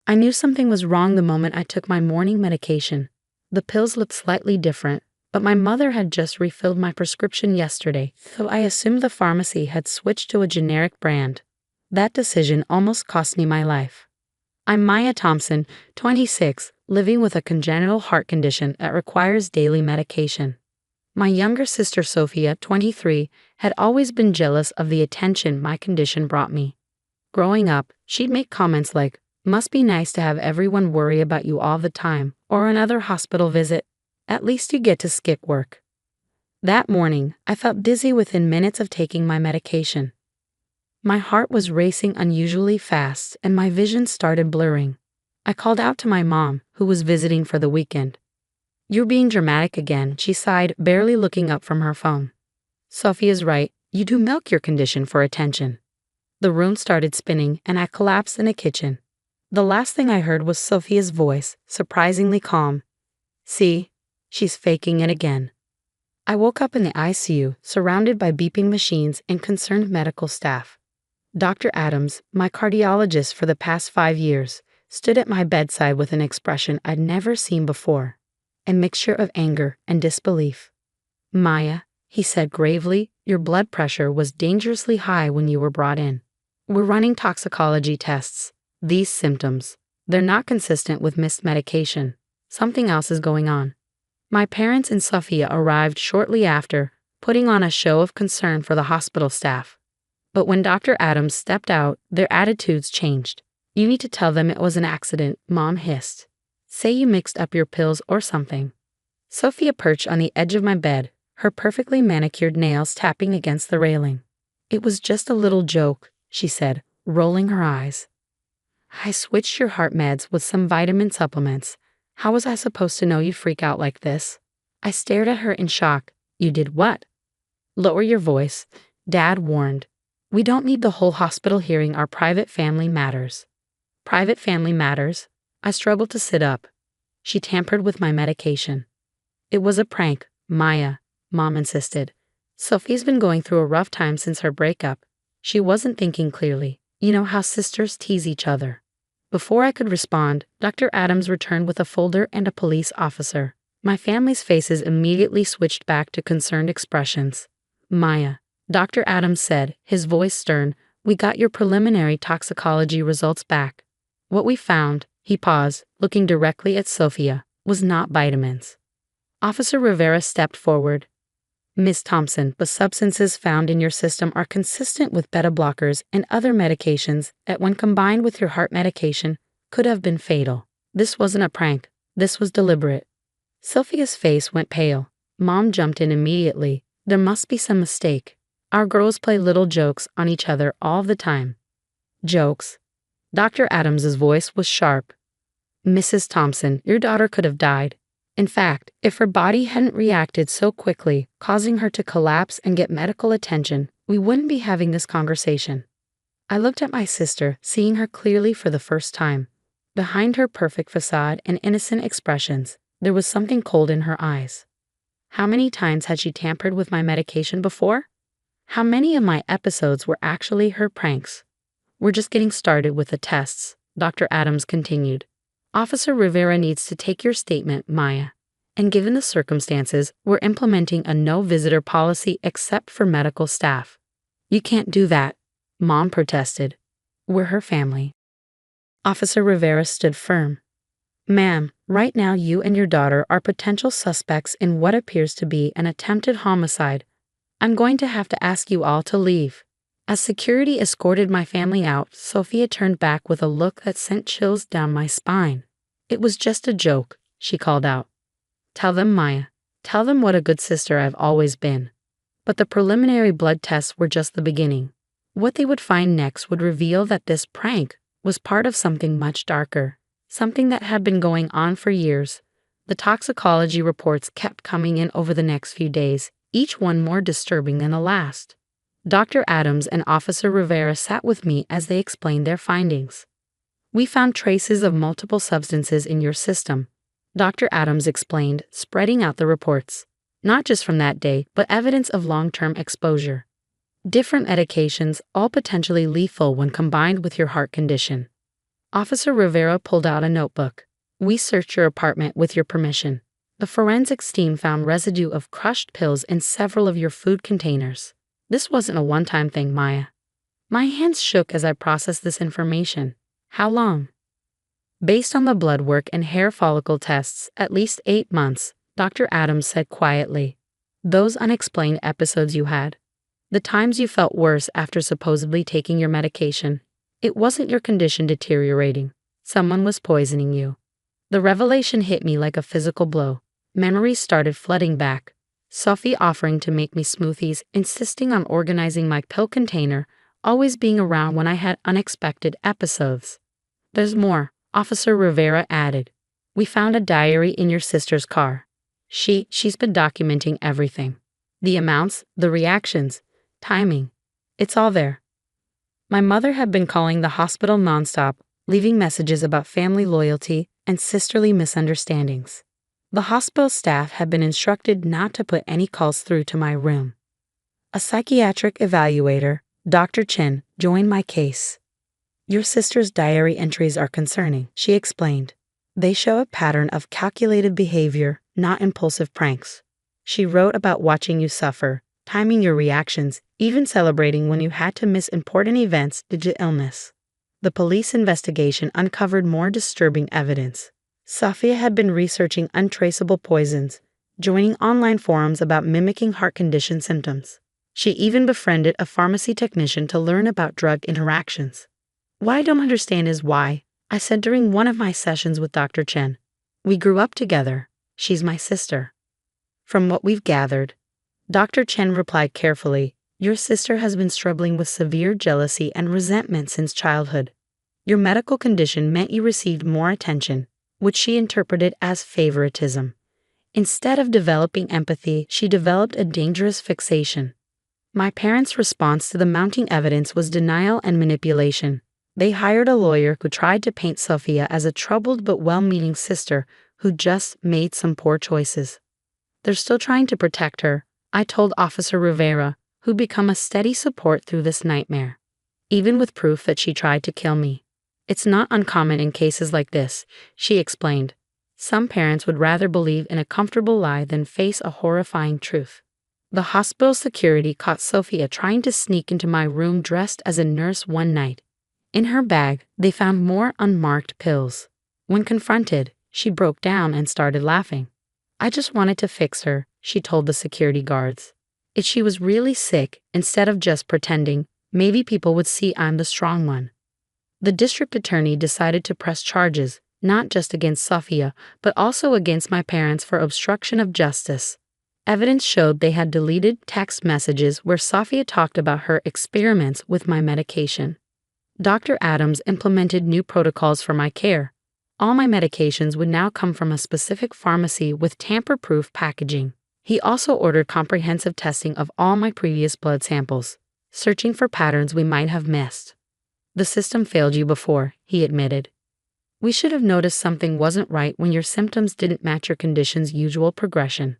I knew something was wrong the moment I took my morning medication. The pills looked slightly different, but my mother had just refilled my prescription yesterday, so I assumed the pharmacy had switched to a generic brand. That decision almost cost me my life. I'm Maya Thompson, 26, living with a congenital heart condition that requires daily medication. My younger sister Sophia, 23, had always been jealous of the attention my condition brought me. Growing up, she'd make comments like, "Must be nice to have everyone worry about you all the time," or another hospital visit. "At least you get to skip work." That morning, I felt dizzy within minutes of taking my medication. My heart was racing unusually fast and my vision started blurring. I called out to my mom, who was visiting for the weekend. "You're being dramatic again," she sighed, barely looking up from her phone. "Sophia's right, you do milk your condition for attention." The room started spinning and I collapsed in the kitchen. The last thing I heard was Sophia's voice, surprisingly calm. "See, she's faking it again." I woke up in the ICU, surrounded by beeping machines and concerned medical staff. Dr. Adams, my cardiologist for the past 5 years, stood at my bedside with an expression I'd never seen before, a mixture of anger and disbelief. "Maya," he said gravely, "your blood pressure was dangerously high when you were brought in. We're running toxicology tests. These symptoms, they're not consistent with missed medication. Something else is going on." My parents and Sophia arrived shortly after, putting on a show of concern for the hospital staff. But when Dr. Adams stepped out, their attitudes changed. "You need to tell them it was an accident," Mom hissed. "Say you mixed up your pills or something." Sophia perched on the edge of my bed, her perfectly manicured nails tapping against the railing. "It was just a little joke," she said, rolling her eyes. "I switched your heart meds with some vitamin supplements. How was I supposed to know you'd freak out like this?" I stared at her in shock. "You did what?" "Lower your voice," Dad warned. "We don't need the whole hospital hearing our private family matters." "Private family matters?" I struggled to sit up. "She tampered with my medication." "It was a prank, Maya," Mom insisted. "Sophie's been going through a rough time since her breakup. She wasn't thinking clearly. You know how sisters tease each other." Before I could respond, Dr. Adams returned with a folder and a police officer. My family's faces immediately switched back to concerned expressions. "Maya," Dr. Adams said, his voice stern, "we got your preliminary toxicology results back. What we found," he paused, looking directly at Sophia, "was not vitamins." Officer Rivera stepped forward. "Ms. Thompson, the substances found in your system are consistent with beta blockers and other medications that, when combined with your heart medication, could have been fatal. This wasn't a prank. This was deliberate." Sophia's face went pale. Mom jumped in immediately. "There must be some mistake. Our girls play little jokes on each other all the time." "Jokes?" Dr. Adams's voice was sharp. "Mrs. Thompson, your daughter could have died. In fact, if her body hadn't reacted so quickly, causing her to collapse and get medical attention, we wouldn't be having this conversation." I looked at my sister, seeing her clearly for the first time. Behind her perfect facade and innocent expressions, there was something cold in her eyes. How many times had she tampered with my medication before? How many of my episodes were actually her pranks? "We're just getting started with the tests," Dr. Adams continued. "Officer Rivera needs to take your statement, Maya. And given the circumstances, we're implementing a no-visitor policy except for medical staff." "You can't do that," Mom protested. "We're her family." Officer Rivera stood firm. "Ma'am, right now you and your daughter are potential suspects in what appears to be an attempted homicide. I'm going to have to ask you all to leave." As security escorted my family out, Sophia turned back with a look that sent chills down my spine. "It was just a joke," she called out. "Tell them, Maya. Tell them what a good sister I've always been." But the preliminary blood tests were just the beginning. What they would find next would reveal that this prank was part of something much darker, something that had been going on for years. The toxicology reports kept coming in over the next few days, each one more disturbing than the last. Dr. Adams and Officer Rivera sat with me as they explained their findings. "We found traces of multiple substances in your system," Dr. Adams explained, spreading out the reports. "Not just from that day, but evidence of long-term exposure. Different medications, all potentially lethal when combined with your heart condition." Officer Rivera pulled out a notebook. We searched your apartment with your permission. The forensics team found residue of crushed pills in several of your food containers. This wasn't a one-time thing, Maya. My hands shook as I processed this information. How long? Based on the blood work and hair follicle tests, at least 8 months, Dr. Adams said quietly. Those unexplained episodes you had. The times you felt worse after supposedly taking your medication. It wasn't your condition deteriorating. Someone was poisoning you. The revelation hit me like a physical blow. Memories started flooding back. Sophie offering to make me smoothies, insisting on organizing my pill container, always being around when I had unexpected episodes. There's more, Officer Rivera added. We found a diary in your sister's car. She's been documenting everything. The amounts, the reactions, timing. It's all there. My mother had been calling the hospital nonstop, leaving messages about family loyalty and sisterly misunderstandings. The hospital staff had been instructed not to put any calls through to my room. A psychiatric evaluator, Dr. Chen, joined my case. Your sister's diary entries are concerning, she explained. They show a pattern of calculated behavior, not impulsive pranks. She wrote about watching you suffer, timing your reactions, even celebrating when you had to miss important events due to illness. The police investigation uncovered more disturbing evidence. Sophia had been researching untraceable poisons, joining online forums about mimicking heart condition symptoms. She even befriended a pharmacy technician to learn about drug interactions. What I don't understand is why, I said during one of my sessions with Dr. Chen. We grew up together. She's my sister. From what we've gathered, Dr. Chen replied carefully, your sister has been struggling with severe jealousy and resentment since childhood. Your medical condition meant you received more attention, which she interpreted as favoritism. Instead of developing empathy, she developed a dangerous fixation. My parents' response to the mounting evidence was denial and manipulation. They hired a lawyer who tried to paint Sophia as a troubled but well-meaning sister who just made some poor choices. They're still trying to protect her, I told Officer Rivera, who'd become a steady support through this nightmare. Even with proof that she tried to kill me. It's not uncommon in cases like this, she explained. Some parents would rather believe in a comfortable lie than face a horrifying truth. The hospital security caught Sophia trying to sneak into my room dressed as a nurse one night. In her bag, they found more unmarked pills. When confronted, she broke down and started laughing. I just wanted to fix her, she told the security guards. If she was really sick, instead of just pretending, maybe people would see I'm the strong one. The district attorney decided to press charges, not just against Sophia, but also against my parents for obstruction of justice. Evidence showed they had deleted text messages where Sophia talked about her experiments with my medication. Dr. Adams implemented new protocols for my care. All my medications would now come from a specific pharmacy with tamper-proof packaging. He also ordered comprehensive testing of all my previous blood samples, searching for patterns we might have missed. The system failed you before, he admitted. We should have noticed something wasn't right when your symptoms didn't match your condition's usual progression.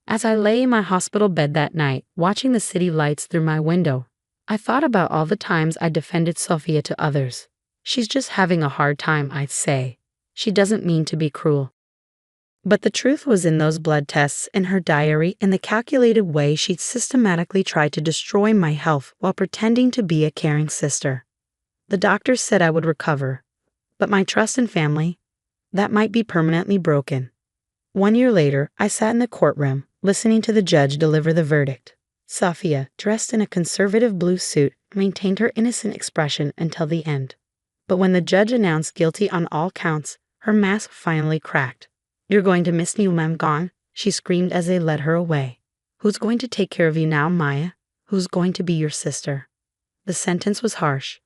As I lay in my hospital bed that night, watching the city lights through my window, I thought about all the times I defended Sophia to others. She's just having a hard time, I'd say. She doesn't mean to be cruel. But the truth was in those blood tests, in her diary, in the calculated way she'd systematically tried to destroy my health while pretending to be a caring sister. The doctors said I would recover, but my trust in family, that might be permanently broken. 1 year later, I sat in the courtroom, listening to the judge deliver the verdict. Sophia, dressed in a conservative blue suit, maintained her innocent expression until the end. But when the judge announced guilty on all counts, her mask finally cracked. You're going to miss me when I'm gone, she screamed as they led her away. Who's going to take care of you now, Maya? Who's going to be your sister? The sentence was harsh.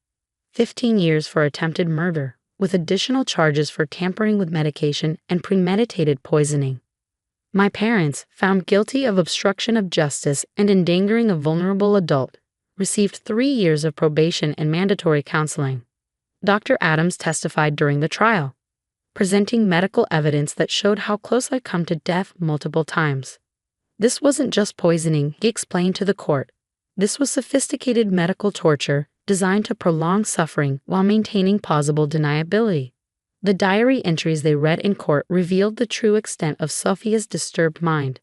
15 years for attempted murder, with additional charges for tampering with medication and premeditated poisoning. My parents, found guilty of obstruction of justice and endangering a vulnerable adult, received 3 years of probation and mandatory counseling. Dr. Adams testified during the trial, presenting medical evidence that showed how close I'd come to death multiple times. This wasn't just poisoning, he explained to the court. This was sophisticated medical torture, designed to prolong suffering while maintaining plausible deniability. The diary entries they read in court revealed the true extent of Sophia's disturbed mind.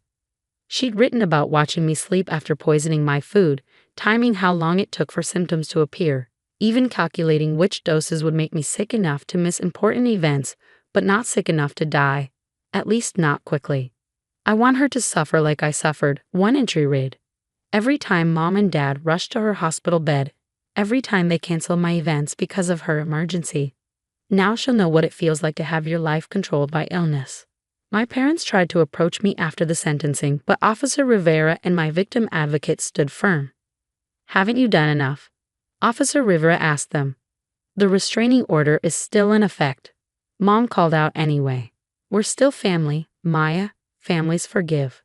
She'd written about watching me sleep after poisoning my food, timing how long it took for symptoms to appear, even calculating which doses would make me sick enough to miss important events, but not sick enough to die, at least not quickly. I want her to suffer like I suffered, one entry read. Every time Mom and Dad rushed to her hospital bed, every time they canceled my events because of her emergency. Now she'll know what it feels like to have your life controlled by illness. My parents tried to approach me after the sentencing, but Officer Rivera and my victim advocate stood firm. Haven't you done enough? Officer Rivera asked them. The restraining order is still in effect. Mom called out anyway. We're still family, Maya. Families forgive.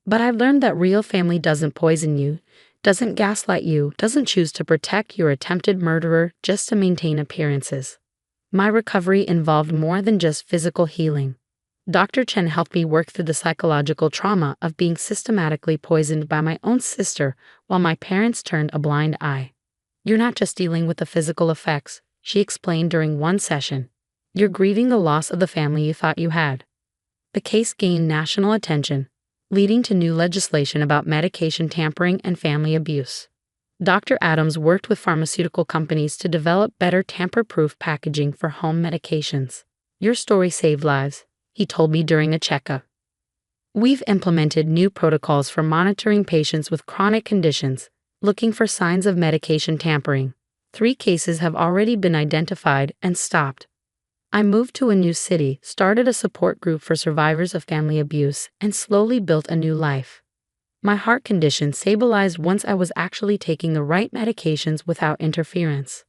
But I've learned that real family doesn't poison you, doesn't gaslight you, doesn't choose to protect your attempted murderer just to maintain appearances. My recovery involved more than just physical healing. Dr. Chen helped me work through the psychological trauma of being systematically poisoned by my own sister while my parents turned a blind eye. You're not just dealing with the physical effects, she explained during one session. You're grieving the loss of the family you thought you had. The case gained national attention, leading to new legislation about medication tampering and family abuse. Dr. Adams worked with pharmaceutical companies to develop better tamper-proof packaging for home medications. Your story saved lives, he told me during a checkup. We've implemented new protocols for monitoring patients with chronic conditions, looking for signs of medication tampering. 3 cases have already been identified and stopped. I moved to a new city, started a support group for survivors of family abuse, and slowly built a new life. My heart condition stabilized once I was actually taking the right medications without interference.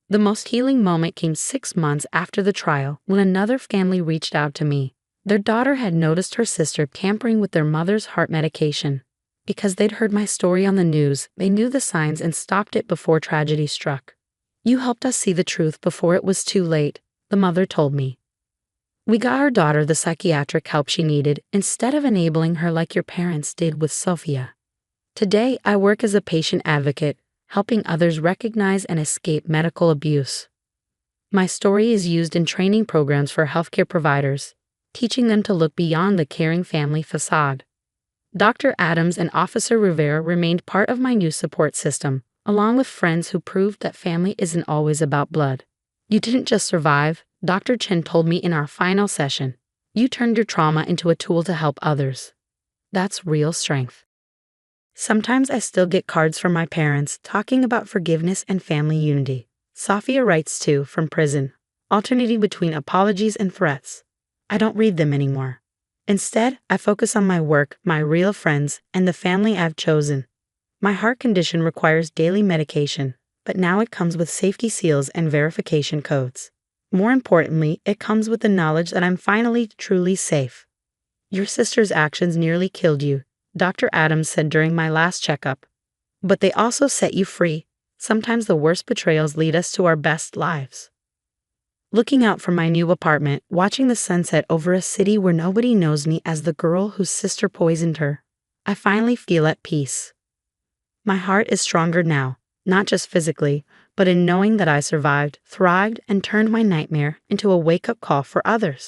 The most healing moment came 6 months after the trial when another family reached out to me. Their daughter had noticed her sister tampering with their mother's heart medication. Because they'd heard my story on the news, they knew the signs and stopped it before tragedy struck. You helped us see the truth before it was too late, the mother told me. We got our daughter the psychiatric help she needed instead of enabling her like your parents did with Sophia. Today, I work as a patient advocate, helping others recognize and escape medical abuse. My story is used in training programs for healthcare providers, teaching them to look beyond the caring family facade. Dr. Adams and Officer Rivera remained part of my new support system, along with friends who proved that family isn't always about blood. You didn't just survive, Dr. Chen told me in our final session. You turned your trauma into a tool to help others. That's real strength. Sometimes I still get cards from my parents talking about forgiveness and family unity. Sophia writes too, from prison, alternating between apologies and threats. I don't read them anymore. Instead, I focus on my work, my real friends, and the family I've chosen. My heart condition requires daily medication, but now it comes with safety seals and verification codes. More importantly, it comes with the knowledge that I'm finally truly safe. Your sister's actions nearly killed you, Dr. Adams said during my last checkup. But they also set you free. Sometimes the worst betrayals lead us to our best lives. Looking out from my new apartment, watching the sunset over a city where nobody knows me as the girl whose sister poisoned her, I finally feel at peace. My heart is stronger now, not just physically, but in knowing that I survived, thrived, and turned my nightmare into a wake-up call for others.